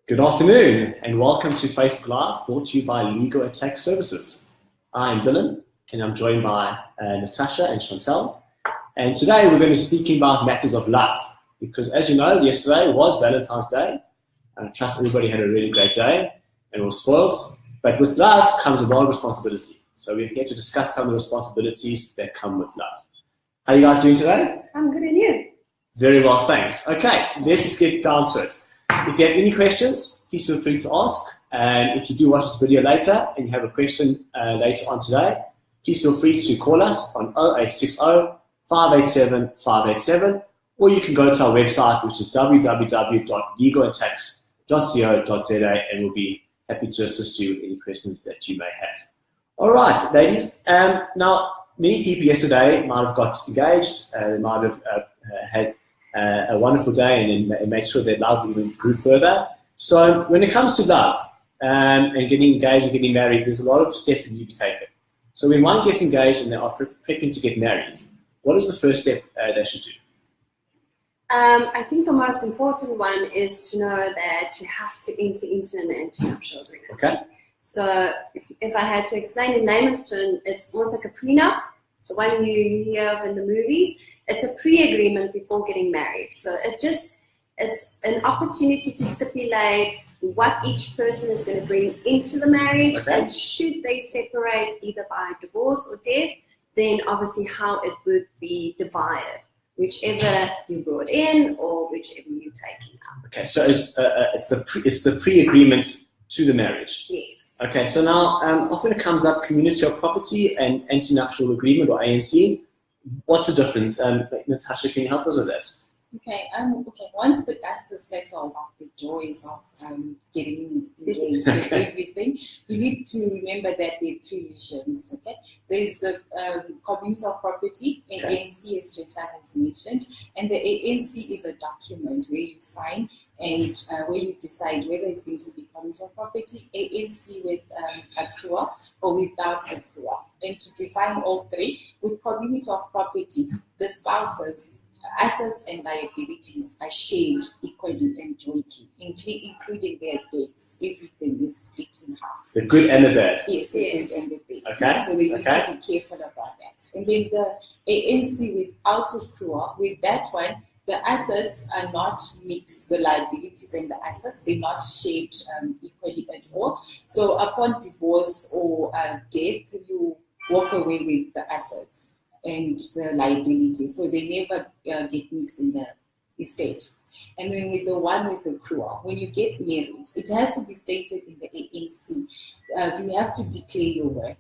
Good afternoon and welcome to Facebook Live, brought to you by Legal&Tax Services. I'm Dylan and I'm joined by Natasha and Chantel. And today we're going to be speaking about matters of love because, as you know, yesterday was Valentine's Day. I trust everybody had a really great day and was spoiled. But with love comes a lot of responsibility. So we're here to discuss some of the responsibilities that come with love. How are you guys doing today? I'm good, and you? Very well, thanks. Okay, let's get down to it. If you have any questions, please feel free to ask. And if you do watch this video later and you have a question later on today, please feel free to call us on 0860 587 587, or you can go to our website, which is www.legalandtax.co.za, and we'll be happy to assist you with any questions that you may have. All right, ladies. Now, many people yesterday might have got engaged. They might have had a wonderful day and made sure their love even grew further. So when it comes to love and getting engaged and getting married, there's a lot of steps that you can take. So when one gets engaged and they are prepping to get married, what is the first step they should do? I think the most important one is to know that you have to enter into an anti-nuptial agreement. Okay. So if I had to explain in layman's terms, it's almost like a prenup, the one you hear of in the movies. It's a pre-agreement before getting married. So it's an opportunity to stipulate what each person is going to bring into the marriage, okay. And should they separate either by divorce or death, then obviously how it would be divided, whichever you brought in or whichever you're taking out. Okay, so it's the pre-agreement to the marriage. Yes. Okay, so now often it comes up community of property and anti-nuptial agreement, or ANC. What's the difference? Natasha, can you help us with that? Okay. Once the dust is settled off the joys of getting engaged and everything, you need to remember that there are three visions. Okay, there's the community of property, ANC, as Chantal has mentioned, and the ANC is a document where you sign and where you decide whether it's going to be community of property, ANC with accrual or without accrual. And to define all three, with community of property, the spouses, assets and liabilities are shared equally and jointly, including their debts. Everything is split in half. The good and the bad. Yes, the good and the bad. Okay. So they need to be careful about that. And then the ANC without accrual, with that one, the assets are not mixed, the liabilities and the assets, they're not shared equally at all. So upon divorce or death, you walk away with the assets and the liability, so they never get mixed in the estate. And then with the one with the accrual, when you get married, it has to be stated in the ANC. You have to declare your worth,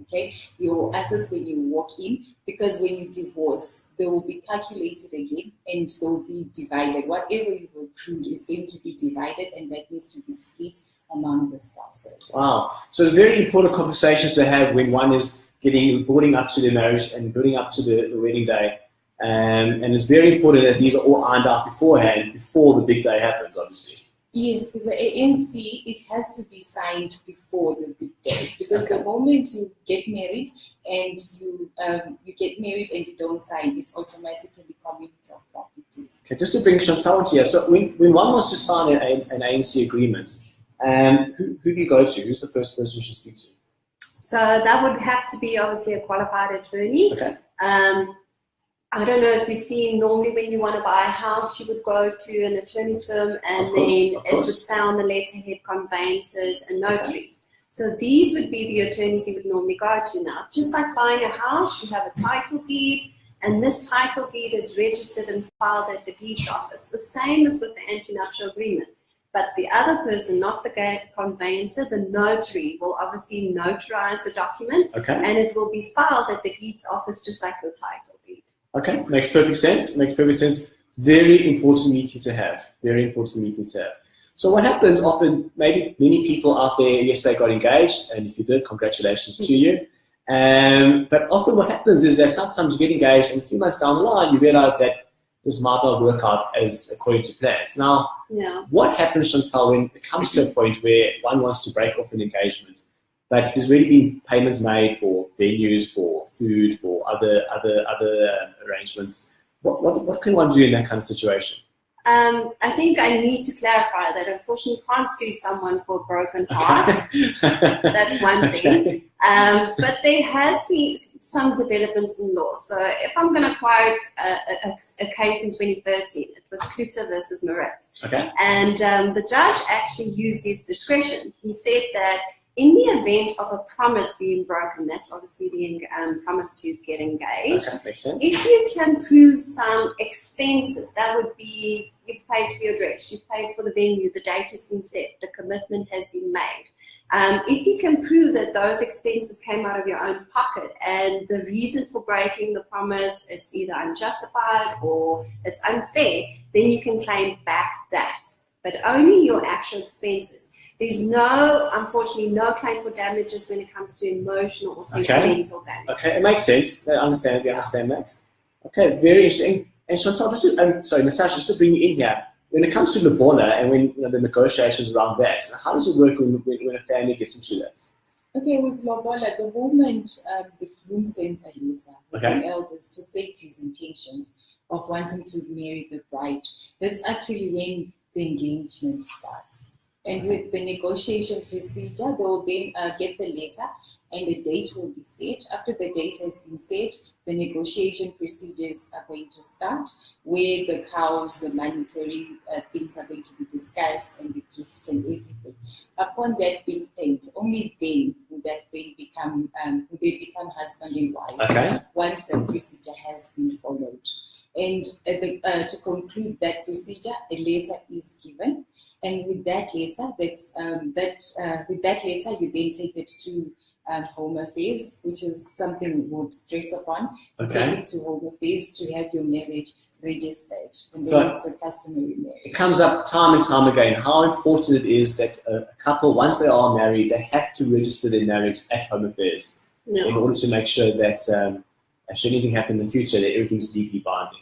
okay, your assets when you walk in, because when you divorce, they will be calculated again and they will be divided. Whatever you've accrued is going to be divided, and that needs to be split among the spouses. Wow. So it's very important conversations to have when one is building up to the marriage and building up to the wedding day. And it's very important that these are all ironed out beforehand, before the big day happens, obviously. Yes, the ANC, it has to be signed before the big day, because the moment you get married and you get married and you don't sign, it's automatically community of property. Okay, just to bring Chantal into here, so when one wants to sign an ANC agreement, who do you go to? Who's the first person you should speak to? So that would have to be obviously a qualified attorney. Okay. I don't know if you've seen, normally when you want to buy a house, you would go to an attorney's firm and it would say on the letterhead conveyancers and notaries. Okay. So these would be the attorneys you would normally go to now. Just like buying a house, you have a title deed, and this title deed is registered and filed at the deeds office. The same as with the anti-nuptial agreement. But the other person, not the conveyancer, the notary, will obviously notarize the document, and it will be filed at the deeds office just like your title deed. Okay, makes perfect sense. Very important meeting to have. So what happens often, maybe many people out there yesterday got engaged, and if you did, congratulations to you. But often what happens is that sometimes you get engaged, and a few months down the line, you realize that this might not work out as according to plans. Now, what happens, Chantal, when it comes to a point where one wants to break off an engagement, but there's already been payments made for venues, for food, for other arrangements? What can one do in that kind of situation? I think I need to clarify that unfortunately you can't sue someone for a broken heart. That's one thing. But there has been some developments in law. So if I'm going to quote a case in 2013, it was Kluter versus Moritz. Okay. And the judge actually used his discretion. He said that in the event of a promise being broken, that's obviously the promise to get engaged. Okay, makes sense. If you can prove some expenses, that would be you've paid for your dress, you've paid for the venue, the date has been set, the commitment has been made. If you can prove that those expenses came out of your own pocket and the reason for breaking the promise is either unjustified or it's unfair, then you can claim back that, but only your actual expenses. There's unfortunately, no claim for damages when it comes to emotional or sentimental damages. Okay, it makes sense. I understand that. Okay, very interesting. And Chantal, Natasha, just to bring you in here, when it comes to Lobola and when the negotiations around that, how does it work when a family gets into that? Okay, with Lobola, the moment the groom sends a letter to the elders to state his intentions of wanting to marry the bride, that's actually when the engagement starts. And with the negotiation procedure, they will then get the letter and a date will be set. After the date has been set, the negotiation procedures are going to start, where the cows, the monetary things are going to be discussed and the gifts and everything. Upon that being paid, only then will they become husband and wife, once the procedure has been followed. And to conclude that procedure, a letter is given. And with that letter, you then take it to Home Affairs, which is something we would stress upon. You take it to Home Affairs to have your marriage registered, and then it's a customary marriage. It comes up time and time again how important it is that a couple, once they are married, they have to register their marriage at Home Affairs in order to make sure that should anything happen in the future, that everything's legally binding.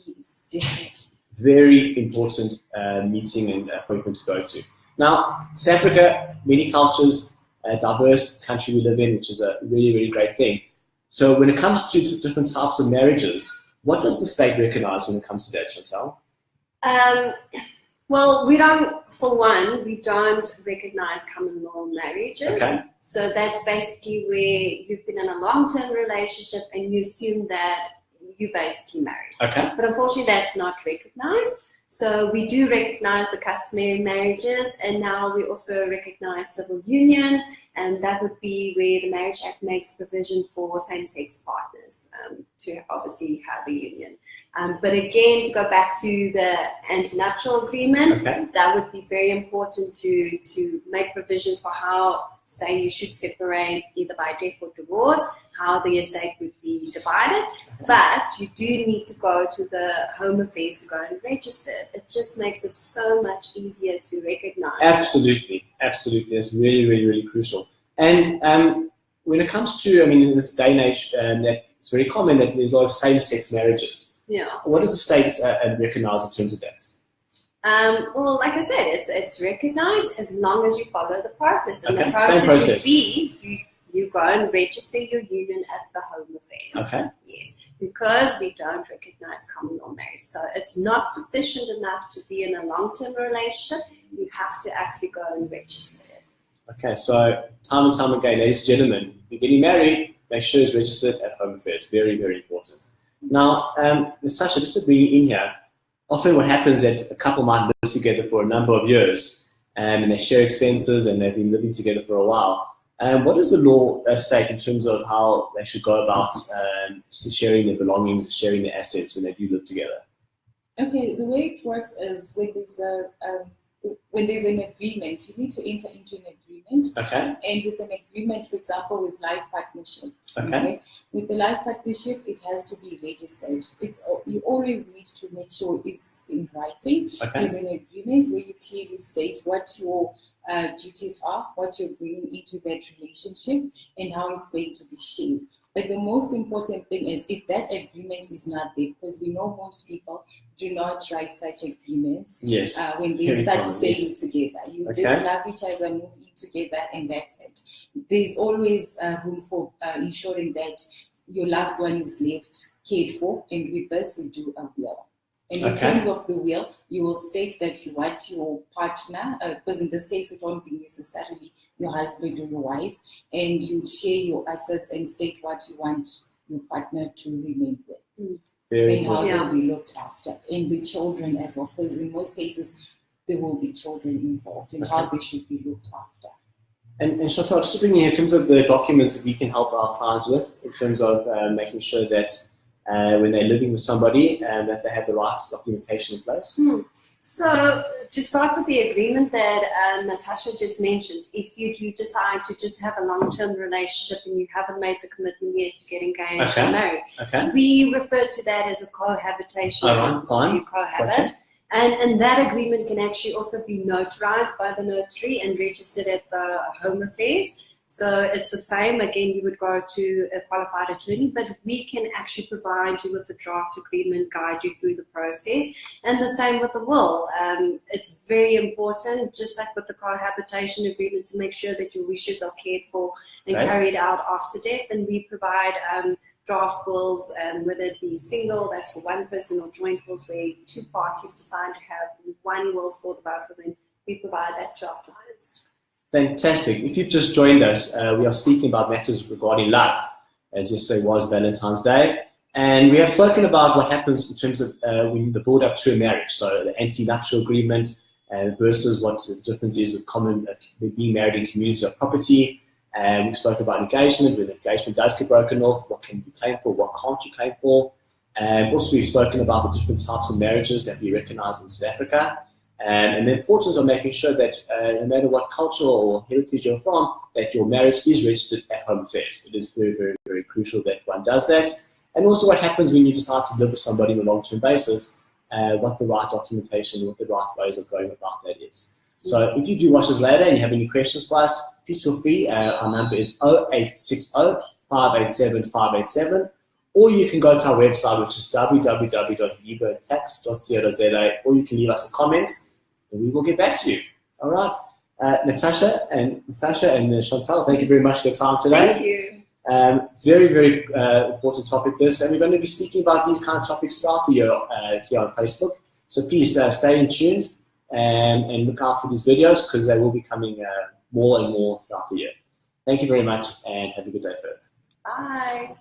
Yes, definitely. Very important meeting and appointment to go to. Now, South Africa, many cultures, a diverse country we live in, which is a really, really great thing. So when it comes to different types of marriages, what does the state recognize when it comes to that, Chantal? Well, we don't recognize common law marriages. So that's basically where you've been in a long-term relationship and you assume that you're basically married. But unfortunately, that's not recognized. So we do recognize the customary marriages, and now we also recognize civil unions, and that would be where the Marriage Act makes provision for same-sex partners to obviously have a union. But again, to go back to the antenuptial agreement, that would be very important to make provision for how, say, you should separate either by death or divorce, how the estate would be divided. But you do need to go to the Home Affairs to go and register. It just makes it so much easier to recognize. Absolutely. It's really, really, really crucial. And when it comes to, in this day and age, that it's very common that there's a lot of same-sex marriages. What does the state recognize in terms of that? Well, like I said, it's recognized as long as you follow the process. And the process would be you go and register your union at the Home Affairs. Yes, because we don't recognize common law marriage. So it's not sufficient enough to be in a long-term relationship. You have to actually go and register it. Okay, so time and time again, ladies and gentlemen, if you're getting married, make sure it's registered at Home Affairs. Very, very important. Now, Natasha, just to bring you in here, often what happens is that a couple might live together for a number of years and they share expenses and they've been living together for a while. What does the law state in terms of how they should go about sharing their belongings and sharing their assets when they do live together? Okay, the way it works is when there's an agreement, you need to enter into an agreement. And with an agreement, for example, with life partnership. With the life partnership, it has to be registered. You always need to make sure it's in writing. There's an agreement where you clearly state what your duties are, what you're bringing into that relationship, and how it's going to be shared. But the most important thing is if that agreement is not there, because we know most people do not write such agreements when they start staying together. You just love each other, move in together, and that's it. There's always room for ensuring that your loved one is left cared for, and with this, we do a will. And in terms of the will, you will state that you want your partner, because in this case it won't be necessarily your husband or your wife, and you share your assets and state what you want your partner to remain with. And how they'll be looked after. And the children as well, because in most cases there will be children involved and how they should be looked after. And Chantal, just thinking in terms of the documents that we can help our clients with, in terms of making sure that when they're living with somebody that they have the right documentation in place. So to start with the agreement that Natasha just mentioned, if you do decide to just have a long-term relationship and you haven't made the commitment yet to get engaged or married, we refer to that as a cohabitation. So you cohabit. And that agreement can actually also be notarized by the notary and registered at the Home Affairs. So it's the same. Again, you would go to a qualified attorney, but we can actually provide you with a draft agreement, guide you through the process. And the same with the will. It's very important, just like with the cohabitation agreement, to make sure that your wishes are cared for and carried out after death. And we provide draft wills, whether it be single, that's for one person, or joint wills where two parties decide to have one will for the both of them. We provide that to our clients. Fantastic. If you've just joined us, we are speaking about matters regarding love, as yesterday was Valentine's Day. And we have spoken about what happens in terms of when the build up to a marriage, so the anti-nuptial agreement versus what the difference is with being married in community or property. We spoke about engagement. When the engagement does get broken off, what can you claim for, what can't you claim for. Also, we've spoken about the different types of marriages that we recognize in South Africa. And the importance of making sure that no matter what culture or heritage you're from, that your marriage is registered at Home Affairs. It is very, very, very crucial that one does that. And also what happens when you decide to live with somebody on a long-term basis, what the right documentation, what the right ways of going about that is. So if you do watch this later and you have any questions for us, please feel free. Our number is 0860 587 587. Or you can go to our website, which is www.legal&tax.co.za, or you can leave us a comment, and we will get back to you. All right. Natasha and Chantal, thank you very much for your time today. Thank you. Very, very important topic this, and we're going to be speaking about these kind of topics throughout the year here on Facebook. So please stay tuned and look out for these videos, because they will be coming more and more throughout the year. Thank you very much, and have a good day further. Bye.